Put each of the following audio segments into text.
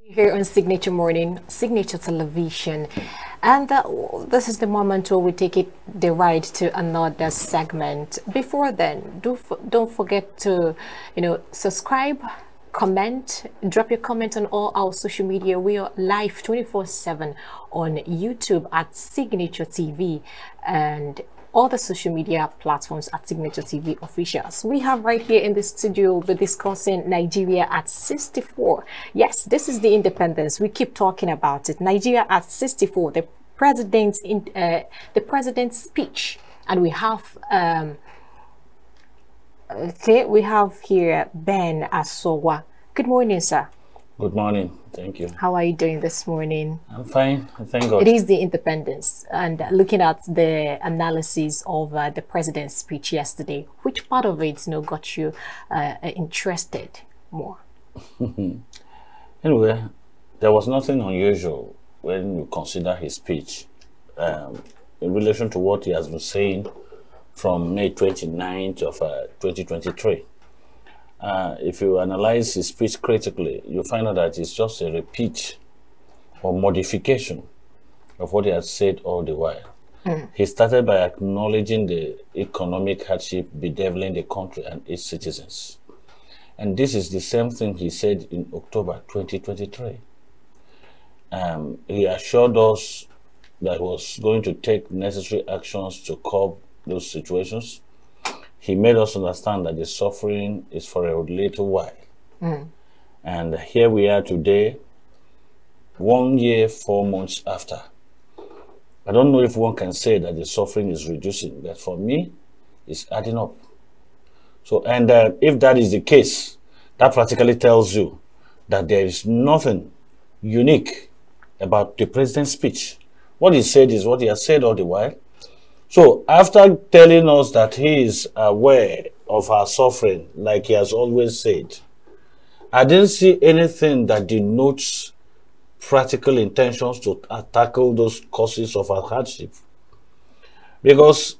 Here on Signature Morning, Signature Television, and this is the moment where we take the ride to another segment. Before then, don't forget to, subscribe, comment, drop your comment on all our social media. We are live 24/7 on YouTube at Signature TV and all the social media platforms at Signature TV Officials. We have right here in the studio, we're discussing Nigeria at 64. Yes, this is the independence. We keep talking about it. Nigeria at 64, the president's speech. And we have, we have here Ben Asowa. Good morning, sir. Good morning. Thank you. How are you doing this morning? I'm fine. Thank God. It is the independence. And looking at the analysis of the president's speech yesterday, which part of it got you interested more? Anyway, there was nothing unusual when you consider his speech in relation to what he has been saying from May 29th of 2023. If you analyze his speech critically, you find out that it's just a repeat or modification of what he had said all the while. He started by acknowledging the economic hardship bedeviling the country and its citizens. And this is the same thing he said in October 2023. He assured us that he was going to take necessary actions to curb those situations. He made us understand that the suffering is for a little while. And here we are today, 1 year, 4 months after. I don't know if one can say that the suffering is reducing, but for me, it's adding up. So, and if that is the case, that practically tells you that there is nothing unique about the president's speech. What he said is what he has said all the while. So after telling us that he is aware of our suffering, like he has always said, I didn't see anything that denotes practical intentions to tackle those causes of our hardship. Because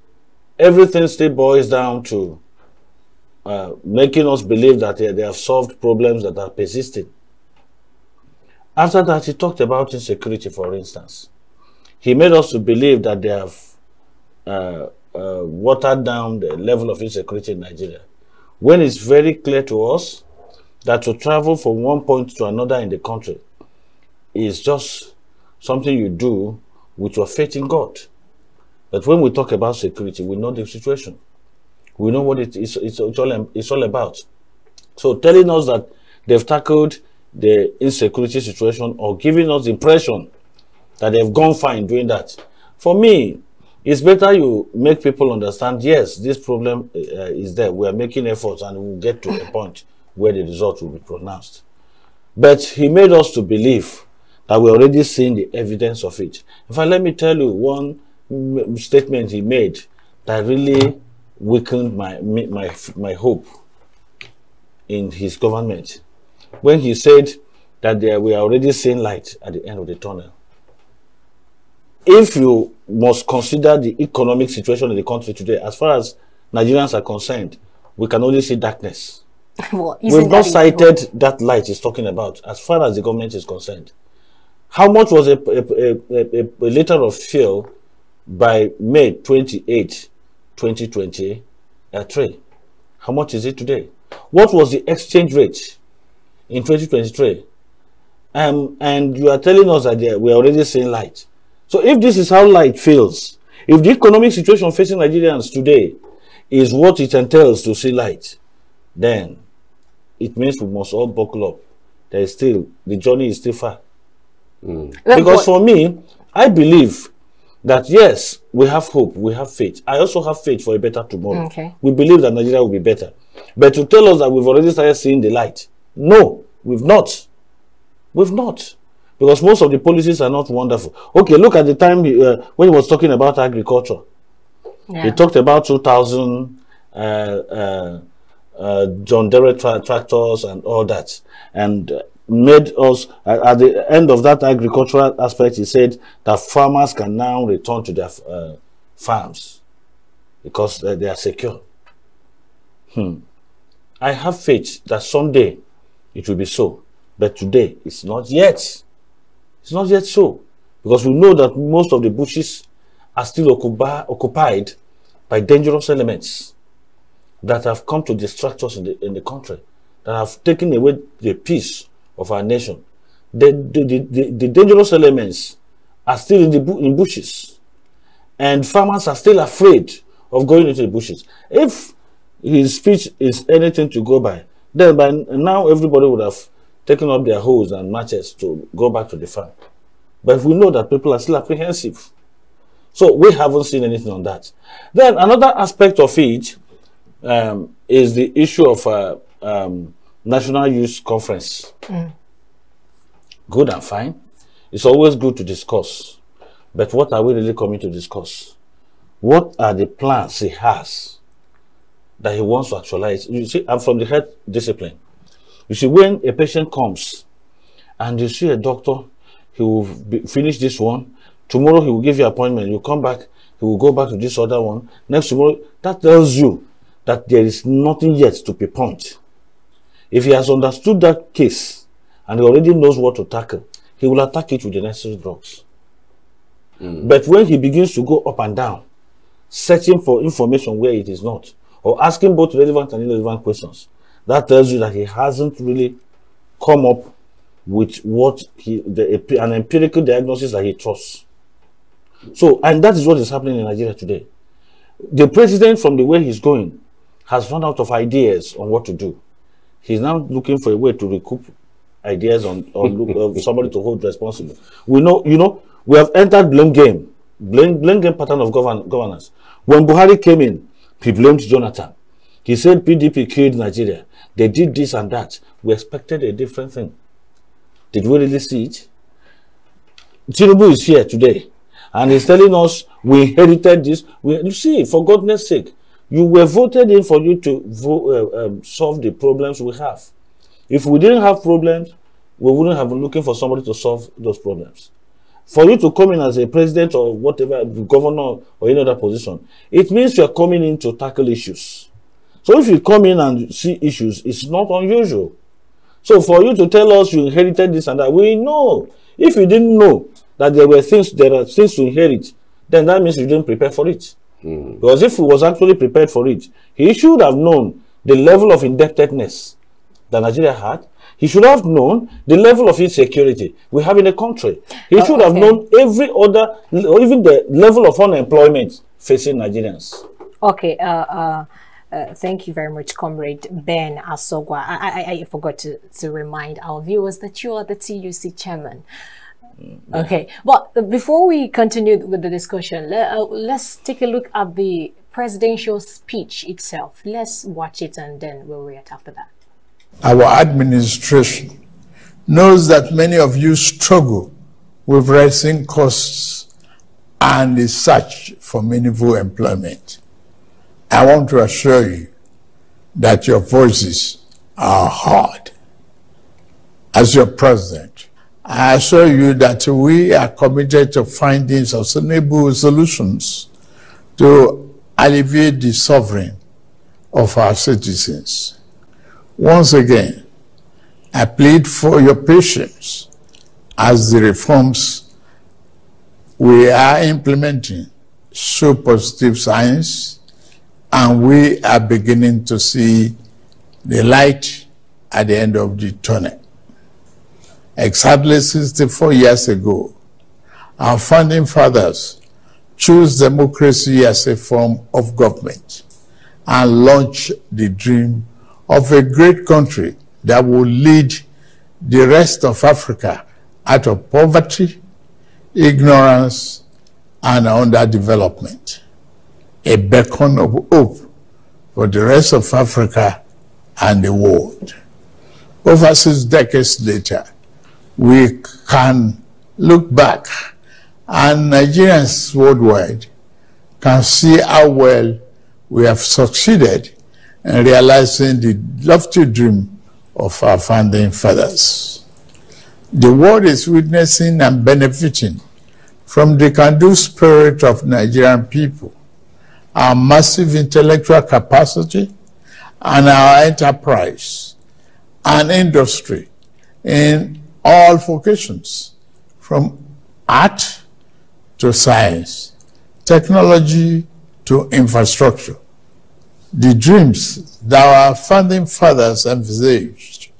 everything still boils down to making us believe that they have solved problems that are persisting. After that, he talked about insecurity, for instance. He made us to believe that they have watered down the level of insecurity in Nigeria, when it's very clear to us that to travel from one point to another in the country is just something you do with your faith in God. But when we talk about security, we know the situation. We know what it's all about. So telling us that they've tackled the insecurity situation or giving us the impression that they've gone fine doing that, for me, it's better you make people understand, yes, this problem is there. We are making efforts and we'll get to a point where the result will be pronounced. But he made us to believe that we're already seeing the evidence of it. In fact, let me tell you one statement he made that really weakened my hope in his government. When he said that we are already seeing light at the end of the tunnel. If you must consider the economic situation in the country today, as far as Nigerians are concerned, we can only see darkness. Well, we've not cited that light he's talking about as far as the government is concerned. How much was a liter of fuel by May 28, 2023? How much is it today? What was the exchange rate in 2023? And you are telling us that we're already seeing light. So if this is how light feels, if the economic situation facing Nigerians today is what it entails to see light, then it means we must all buckle up. The journey is still far. Because for me, I believe that yes, we have hope, we have faith. I also have faith for a better tomorrow. We believe that Nigeria will be better. But to tell us that we've already started seeing the light, no, we've not. We've not. Because most of the policies are not wonderful. Okay, look at the time when he was talking about agriculture. Yeah. He talked about 2,000 John Deere tractors and all that. And made us, at the end of that agricultural aspect, he said that farmers can now return to their farms because they are secure. I have faith that someday it will be so. But today, it's not yet. It's not yet so. Because we know that most of the bushes are still occupied by dangerous elements that have come to distract us in the country, that have taken away the peace of our nation. The dangerous elements are still in bushes, and farmers are still afraid of going into the bushes. If his speech is anything to go by, then by now everybody would have taken up their hoes and matches to go back to the farm. But we know that people are still apprehensive. So we haven't seen anything on that. Then another aspect of it is the issue of National Youth Conference. Good and fine. It's always good to discuss. But what are we really coming to discuss? What are the plans he has that he wants to actualize? You see, I'm from the health discipline. You see, when a patient comes and you see a doctor, he will finish this one. Tomorrow he will give you an appointment. You come back, he will go back to this other one. Next tomorrow, that tells you that there is nothing yet to be pumped. If he has understood that case and he already knows what to tackle, he will attack it with the necessary drugs. But when he begins to go up and down, searching for information where it is not, or asking both relevant and irrelevant questions, that tells you that he hasn't really come up with what an empirical diagnosis that he trusts. So, and that is what is happening in Nigeria today. The president, from the way he's going, has run out of ideas on what to do. He's now looking for a way to recoup ideas on somebody to hold responsible. We know, we have entered blame game pattern of governance. When Buhari came in, he blamed Jonathan. He said PDP killed Nigeria. They did this and that. We expected a different thing. Did we really see it? Tinubu is here today, and he's telling us we inherited this. You see, for goodness sake, you were voted in for you to solve the problems we have. If we didn't have problems, we wouldn't have been looking for somebody to solve those problems. For you to come in as a president or whatever, governor or any other position, it means you're coming in to tackle issues. So if you come in and see issues, it's not unusual. So for you to tell us you inherited this and that, we know. If you didn't know that there are things to inherit, then that means you didn't prepare for it. Because if he was actually prepared for it, he should have known the level of indebtedness that Nigeria had. He should have known the level of insecurity we have in the country. He should have known every other, or even the level of unemployment facing Nigerians. Okay. Thank you very much, Comrade Ben Asogwa. I forgot to remind our viewers that you are the TUC chairman. Okay, but before we continue with the discussion, let's take a look at the presidential speech itself. Let's watch it and then we'll react after that. Our administration knows that many of you struggle with rising costs and the search for meaningful employment. I want to assure you that your voices are heard. As your president, I assure you that we are committed to finding sustainable solutions to alleviate the suffering of our citizens. Once again, I plead for your patience as the reforms we are implementing show positive signs, and we are beginning to see the light at the end of the tunnel. Exactly 64 years ago, our founding fathers chose democracy as a form of government and launched the dream of a great country that will lead the rest of Africa out of poverty, ignorance, and underdevelopment. A beacon of hope for the rest of Africa and the world. Over 6 decades later, we can look back and Nigerians worldwide can see how well we have succeeded in realizing the lofty dream of our founding fathers. The world is witnessing and benefiting from the can-do spirit of Nigerian people, our massive intellectual capacity, and our enterprise and industry in all vocations, from art to science, technology to infrastructure. The dreams that our founding fathers envisaged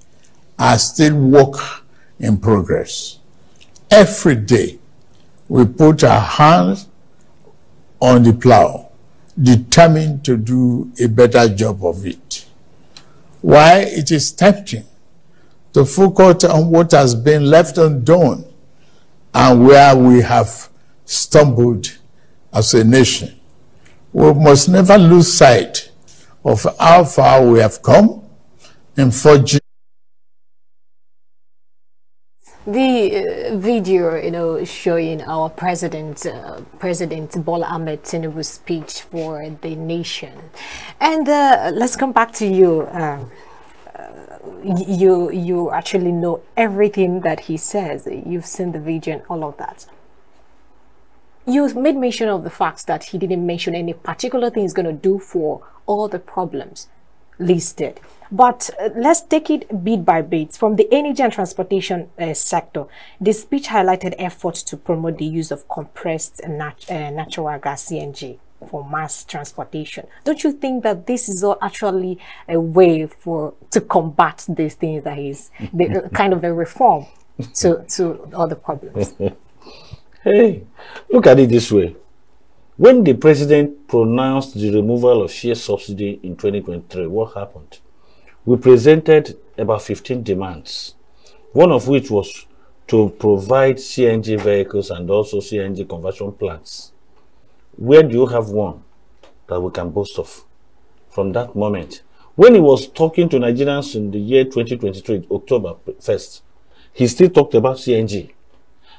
are still work in progress. Every day, we put our hands on the plow, determined to do a better job of it. While it is tempting to focus on what has been left undone and where we have stumbled as a nation, we must never lose sight of how far we have come in forging. The video, showing our President Bola Ahmed Tinubu's speech for the nation. And let's come back to you. You actually know everything that he says. You've seen the video and all of that. You made mention of the fact that he didn't mention any particular thing he's going to do for all the problems listed. But let's take it bit by bit. From the energy and transportation sector, the speech highlighted efforts to promote the use of compressed natural gas (CNG) for mass transportation. Don't you think that this is all actually a way to combat these things, that is the kind of a reform to all the problems? Hey, look at it this way. When the president pronounced the removal of fuel subsidy in 2023, what happened? We presented about 15 demands, one of which was to provide CNG vehicles and also CNG conversion plants. Where do you have one that we can boast of from that moment? When he was talking to Nigerians in the year 2023, October 1st, he still talked about CNG.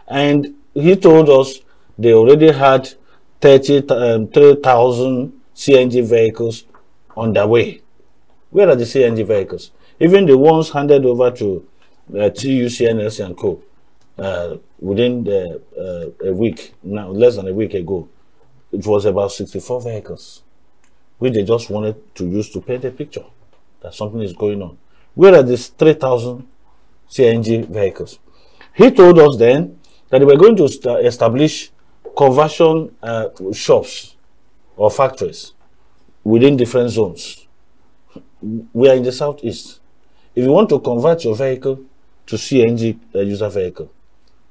And he told us they already had 3,000 CNG vehicles on their way. Where are the CNG vehicles? Even the ones handed over to TUCNS and Co. Within a week, now less than a week ago, it was about 64 vehicles, which they just wanted to use to paint a picture that something is going on. Where are these 3,000 CNG vehicles? He told us then that they were going to establish conversion shops or factories within different zones. We are in the southeast. If you want to convert your vehicle to CNG user vehicle,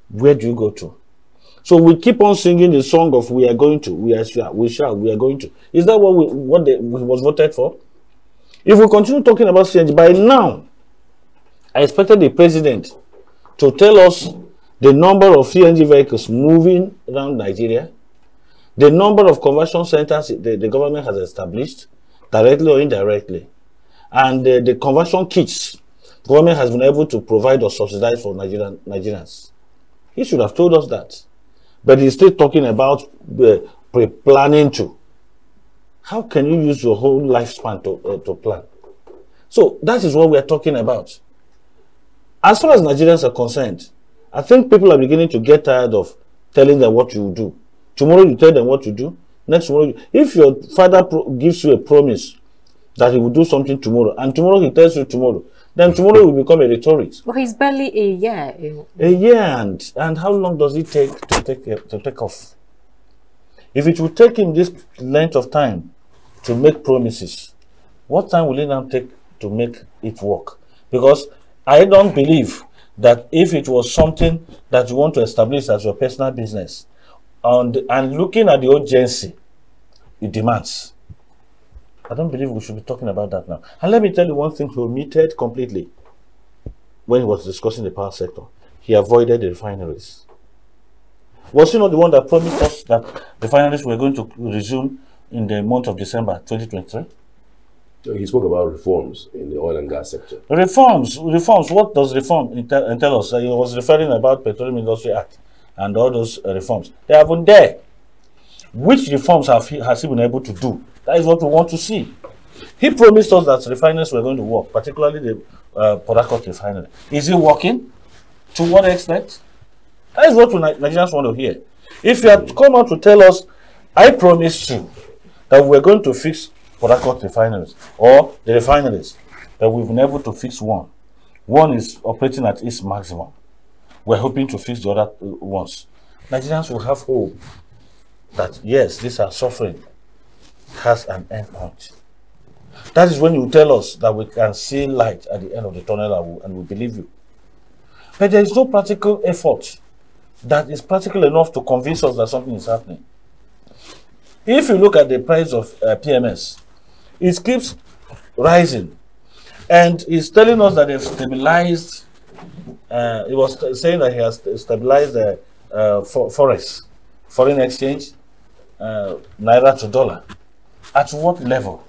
where do you go to? So we keep on singing the song of we are going to, we shall, we are going to. Is that what we was voted for? If we continue talking about CNG, by now, I expected the president to tell us the number of CNG vehicles moving around Nigeria, the number of conversion centers the government has established, directly or indirectly, and the conversion kits the government has been able to provide or subsidize for Nigerians. He should have told us that. But he's still talking about pre-planning to. How can you use your whole lifespan to plan? So that is what we are talking about. As far as Nigerians are concerned, I think people are beginning to get tired of telling them what you do. Tomorrow you tell them what you do. Next tomorrow, if your father gives you a promise that he will do something tomorrow, and tomorrow he tells you tomorrow, then tomorrow will become a rhetoric. Well, he's barely a year. A year, and how long does it take to take off? If it will take him this length of time to make promises, what time will it now take to make it work? Because I don't believe that if it was something that you want to establish as your personal business, and looking at the urgency it demands, I don't believe we should be talking about that now. And let me tell you one thing he omitted completely when he was discussing the power sector. He avoided the refineries. Was he not the one that promised us that refineries were going to resume in the month of December 2023? He spoke about reforms in the oil and gas sector. Reforms. What does reform entail us? He was referring about Petroleum Industry Act and all those reforms. They haven't there. Which reforms has he been able to do? That is what we want to see. He promised us that refineries were going to work, particularly the Port Harcourt refinery. Is it working? To what extent? That is what Nigerians want to hear. If you had come out to tell us, I promised you that we're going to fix Port Harcourt refineries or the refineries, that we've been able to fix one. One is operating at its maximum. We're hoping to fix the other ones. Nigerians will have hope that yes, this our suffering has an end point. That is when you tell us that we can see light at the end of the tunnel, and we believe you. But there is no practical effort that is practical enough to convince us that something is happening. If you look at the price of PMS, it keeps rising, and it's telling us that they've stabilized. It was saying that he has stabilized the forex, foreign exchange, naira to dollar. At what level?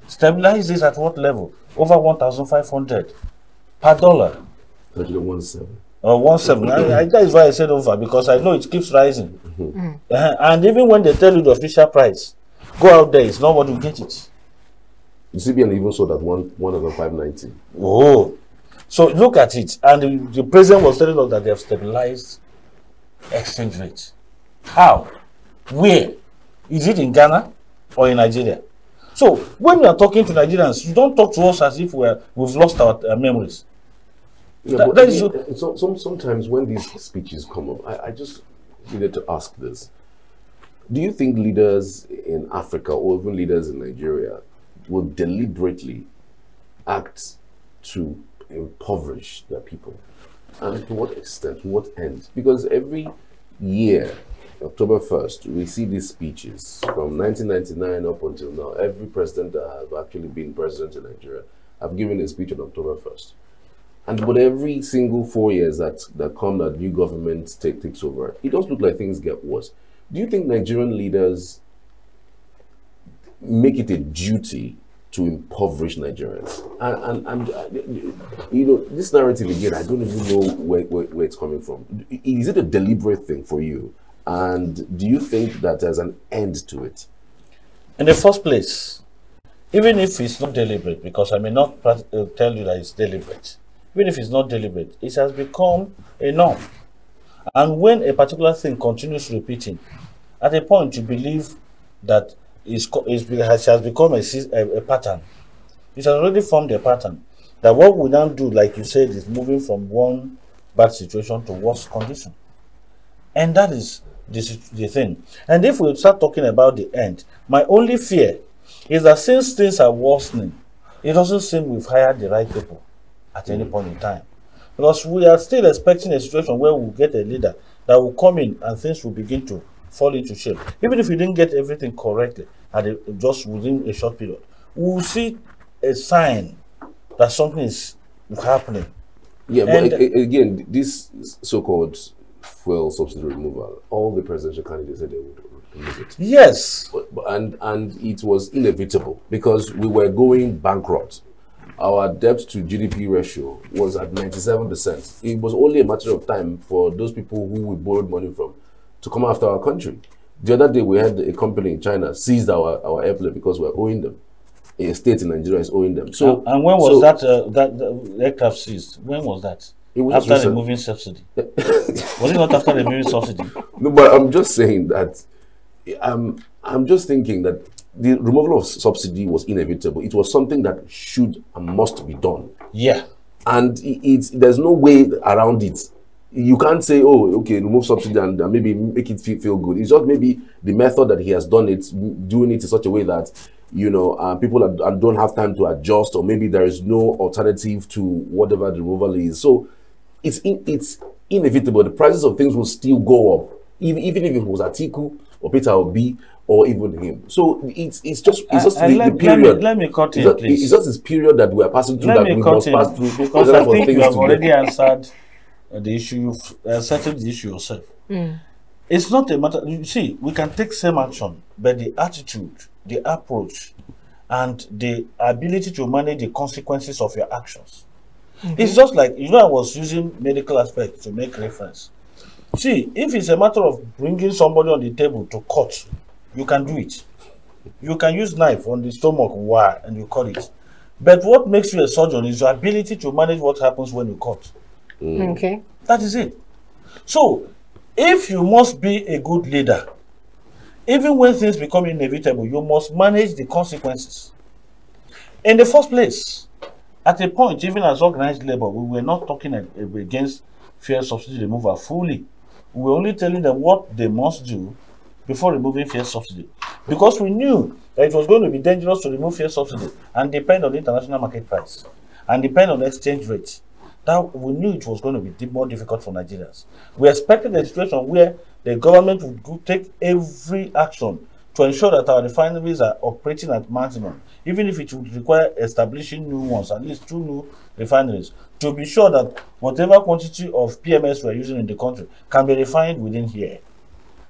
Stabilize this at what level? Over 1,500 per dollar. 1.7. 1.7. That is why I said over, because I know it keeps rising. And even when they tell you the official price, go out there, it's not what you get it. The CBN even sold at 1,590. Oh, so look at it. And the president was telling us that they have stabilized exchange rates. How? Where? Is it in Ghana or in Nigeria? So when we are talking to Nigerians, you don't talk to us as if we've lost our memories. Yeah, sometimes when these speeches come up, I just needed to ask this. Do you think leaders in Africa or even leaders in Nigeria will deliberately act to impoverish their people? And to what extent, to what end? Because every year, October 1st, we see these speeches from 1999 up until now. Every president that has actually been president in Nigeria have given a speech on October 1st. But every single 4 years that come, that new government takes over, it does look like things get worse. Do you think Nigerian leaders make it a duty to impoverish Nigerians? And you know, this narrative again, I don't even know where it's coming from. Is it a deliberate thing for you? And do you think that there's an end to it? In the first place, even if it's not deliberate, because I may not tell you that it's deliberate, even if it's not deliberate, it has become a norm. And when a particular thing continues repeating, at a point you believe that it has become a pattern. It has already formed a pattern. That what we now do, like you said, is moving from one bad situation to worse condition. And that is the thing. And if we start talking about the end, my only fear is that since things are worsening, it doesn't seem we've hired the right people at any point in time. Because we are still expecting a situation where we'll get a leader that will come in and things will begin to fall into shape. Even if we didn't get everything correctly, just within a short period, we'll see a sign that something is happening. Yeah, but again, this so-called fuel subsidy removal, all the presidential candidates said they would remove it. Yes. And it was inevitable because we were going bankrupt. Our debt to GDP ratio was at 97%. It was only a matter of time for those people who we borrowed money from to come after our country. The other day, we had a company in China seized our airplane because we're owing them. A state in Nigeria is owing them. So, and when was that aircraft seized? When was that? It was after removing subsidy. Was it not after removing subsidy? No, but I'm just saying that. I'm just thinking that the removal of subsidy was inevitable. It was something that should and must be done. Yeah. And there's no way around it. You can't say, oh, okay, remove subsidy and maybe make it feel good. It's just maybe the method that he has done it, doing it in such a way that, you know, people don't have time to adjust, or maybe there is no alternative to whatever the removal is. So it's inevitable. The prices of things will still go up, even if it was Atiku or Peter Obi or even him. So it's just the period. Let me cut in, please. It's just this period that we are passing through that we must pass through. Because I think you have already answered the issue, settled the issue yourself. It's not a matter. You see, we can take same action, but the attitude, the approach, and the ability to manage the consequences of your actions. It's just like, you know, I was using medical aspect to make reference. See, if it's a matter of bringing somebody on the table to cut, you can do it. You can use knife on the stomach wire and you cut it. But what makes you a surgeon is your ability to manage what happens when you cut. Okay. That is it. So, if you must be a good leader, even when things become inevitable, you must manage the consequences. In the first place, At a point, even as organized labor, we were not talking against fuel subsidy removal fully. We were only telling them what they must do before removing fuel subsidy, because we knew that it was going to be dangerous to remove fuel subsidy and depend on the international market price and depend on the exchange rate. That we knew it was going to be more difficult for Nigerians. We expected a situation where the government would take every action to ensure that our refineries are operating at maximum, even if it would require establishing new ones, at least 2 new refineries, to be sure that whatever quantity of PMS we are using in the country can be refined within here.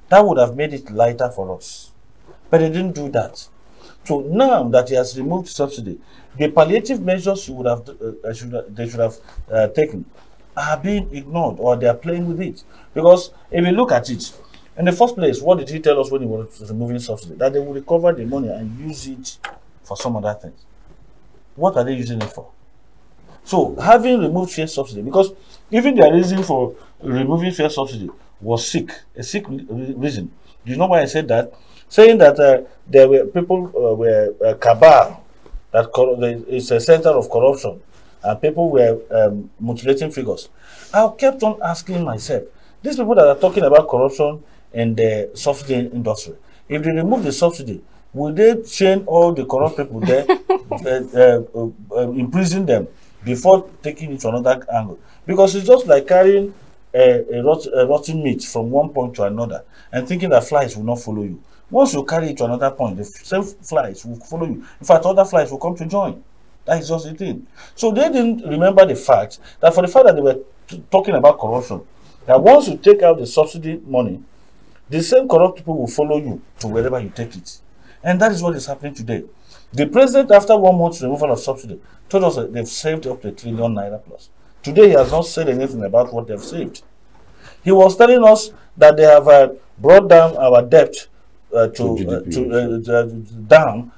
That would have made it lighter for us. But they didn't do that. So now that he has removed subsidy, the palliative measures you would have, they should have taken are being ignored, or they are playing with it. Because if you look at it, in the first place, what did he tell us when he was removing subsidy? That they will recover the money and use it for some other things. What are they using it for? So, having removed fuel subsidy, because even their reason for removing fuel subsidy was a sick reason. Do you know why I said that? Saying that there were people were cabal, that it's a center of corruption, and people were mutilating figures. I kept on asking myself, these people that are talking about corruption in the subsidy industry, if they remove the subsidy, will they chain all the corrupt people there, imprison them before taking it to another angle? Because it's just like carrying a rotten meat from one point to another and thinking that flies will not follow you. Once you carry it to another point, the same flies will follow you. In fact, other flies will come to join. That is just the thing. So they didn't remember the fact that for the fact that they were talking about corruption, that once you take out the subsidy money, the same corrupt people will follow you to wherever you take it. And that is what is happening today. The president, after 1 month's removal of subsidy, told us that they've saved up to ₦1 trillion plus. Today, he has not said anything about what they've saved. He was telling us that they have brought down our debt down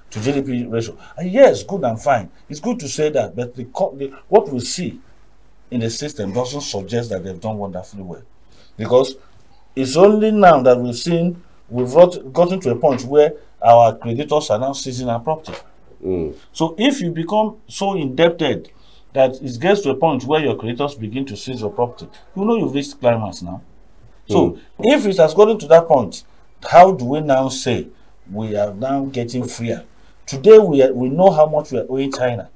to GDP ratio. And yes, good and fine. It's good to say that, but what we see in the system doesn't suggest that they've done wonderfully well. Because it's only now that we've gotten to a point where our creditors are now seizing our property. So if you become so indebted that it gets to a point where your creditors begin to seize your property, you know you've reached climax now. So if it has gotten to that point, how do we now say we are now getting freer? Today we know how much we are owing China.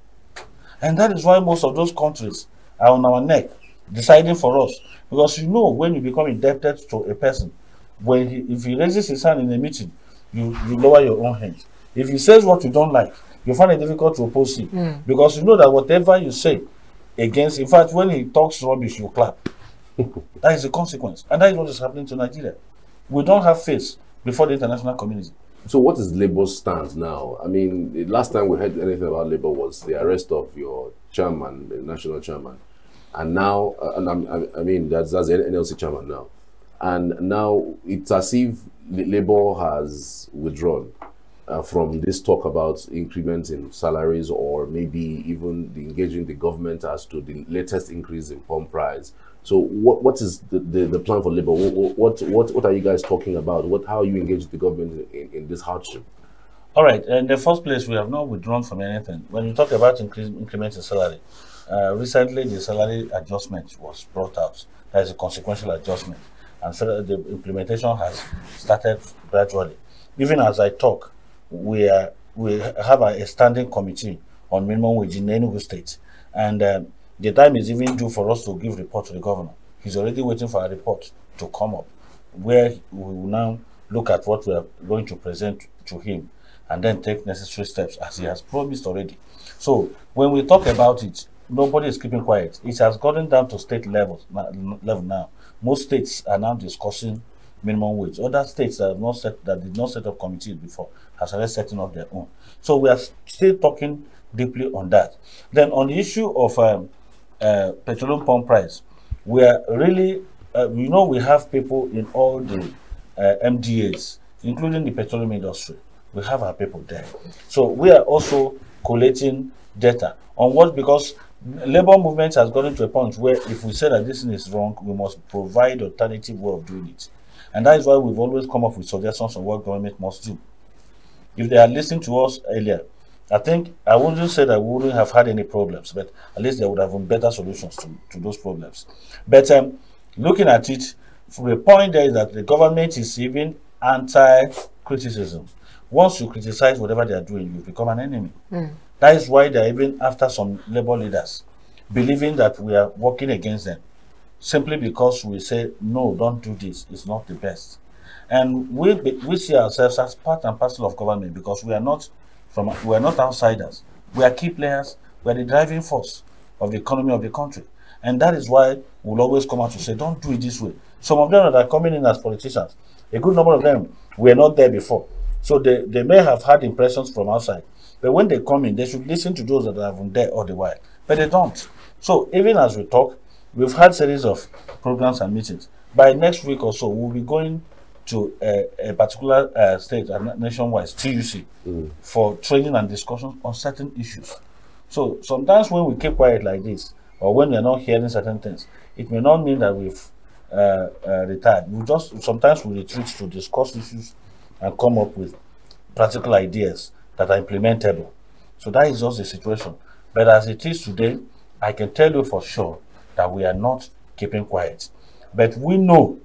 And that is why most of those countries are on our neck, deciding for us. Because you know, when you become indebted to a person, if he raises his hand in a meeting, you lower your own hand. If he says what you don't like, you find it difficult to oppose him. Because you know that whatever you say against, in fact, when he talks rubbish, you clap. That is the consequence. And that is what is happening to Nigeria. We don't have face before the international community. So what is Labour's stance now? I mean, the last time we heard anything about Labour was the arrest of your chairman, the national chairman. And now, I mean, that's the NLC chairman now. And now it's as if Labour has withdrawn from this talk about increment in salaries, or maybe even engaging the government as to the latest increase in pump price. So what is the plan for Labour? What are you guys talking about? How are you engaging the government in this hardship? All right. In the first place, we have not withdrawn from anything. When you talk about increment in salary, recently the salary adjustment was brought out. That is a consequential adjustment. And so the implementation has started gradually. Even as I talk, we have a standing committee on minimum wage in Enugu State. And the time is even due for us to give report to the governor. He's already waiting for a report to come up, where we will now look at what we are going to present to him and then take necessary steps, as he has promised already. So when we talk about it, nobody is keeping quiet. It has gotten down to state level now. Most states are now discussing minimum wage. Other states that did not set up committees before have started setting up their own. So we are still talking deeply on that. Then on the issue of petroleum pump price, we are really, we have people in all the MDAs, including the petroleum industry. We have our people there. So we are also collating data on what, because labor movement has gotten to a point where if we say that this thing is wrong, we must provide alternative way of doing it. And that is why we've always come up with suggestions on what government must do. If they are listening to us earlier, I think I wouldn't say that we wouldn't have had any problems, but at least there would have been better solutions to those problems. But looking at it, the point there is that the government is even anti-criticism. Once you criticize whatever they are doing, you become an enemy. That is why they are even after some labor leaders, believing that we are working against them, simply because we say, no, don't do this, it's not the best. And we see ourselves as part and parcel of government, because we are not outsiders. We are key players. We are the driving force of the economy of the country. And that is why we'll always come out to say, don't do it this way. Some of them that are coming in as politicians, a good number of them were not there before. So they may have had impressions from outside. But when they come in, they should listen to those that have been there all the while. But they don't. So even as we talk, we've had series of programs and meetings. By next week or so, we'll be going to a particular state, nationwide, TUC, for training and discussion on certain issues. So sometimes when we keep quiet like this, or when we are not hearing certain things, it may not mean that we've retired. Sometimes we retreat to discuss issues and come up with practical ideas that are implementable. So that is just the situation. But as it is today, I can tell you for sure that we are not keeping quiet. But we know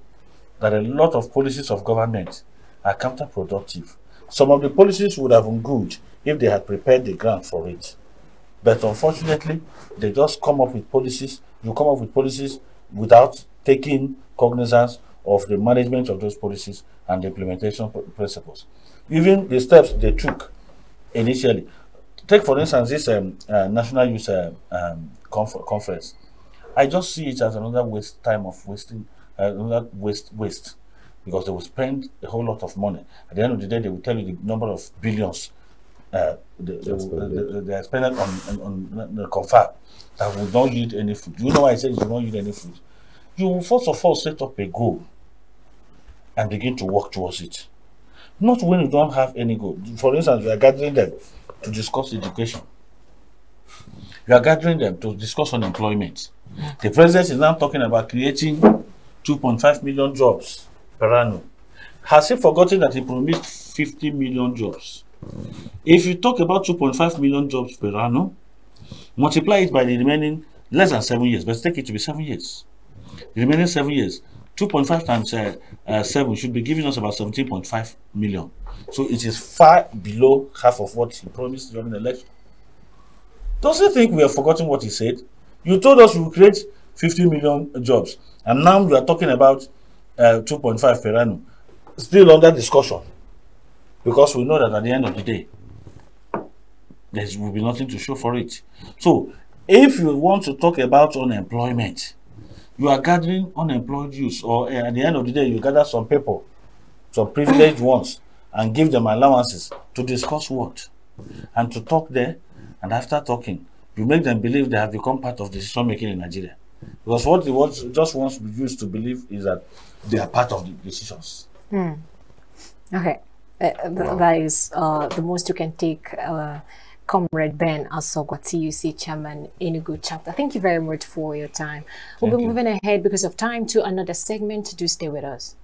that a lot of policies of government are counterproductive. Some of the policies would have been good if they had prepared the ground for it. But unfortunately, they just come up with policies. You come up with policies without taking cognizance of the management of those policies and the implementation principles. Even the steps they took initially. Take, for instance, this National Youth Conference. I just see it as another wasting another waste, because they will spend a whole lot of money. At the end of the day, they will tell you the number of billions they are spending on the confab that will not yield any food. You know why I say it will not yield any food? You will first of all set up a goal and begin to work towards it. Not when you don't have any goal. For instance, you are gathering them to discuss education. You are gathering them to discuss unemployment. The president is now talking about creating 2.5 million jobs per annum. Has he forgotten that he promised 50 million jobs? If you talk about 2.5 million jobs per annum, multiply it by the remaining less than 7 years, but take it to be 7 years. The remaining 7 years, 2.5 times 7 should be giving us about 17.5 million. So it is far below half of what he promised during the election. Don't you think we have forgotten what he said? You told us you will create 50 million jobs, and now you are talking about 2.5 per annum. Still under discussion, because we know that at the end of the day, there will be nothing to show for it. So, if you want to talk about unemployment, you are gathering unemployed youths, or at the end of the day, you gather some people, some privileged ones, and give them allowances to discuss what? And to talk there, and after talking, you make them believe they have become part of decision making in Nigeria. Because what the world just wants to be used to believe is that they are part of the decisions. Okay. That is the most you can take, Comrade Ben Asogwa, TUC Chairman, Enugu Chapter. Thank you very much for your time. We'll be moving ahead because of time to another segment. Do stay with us.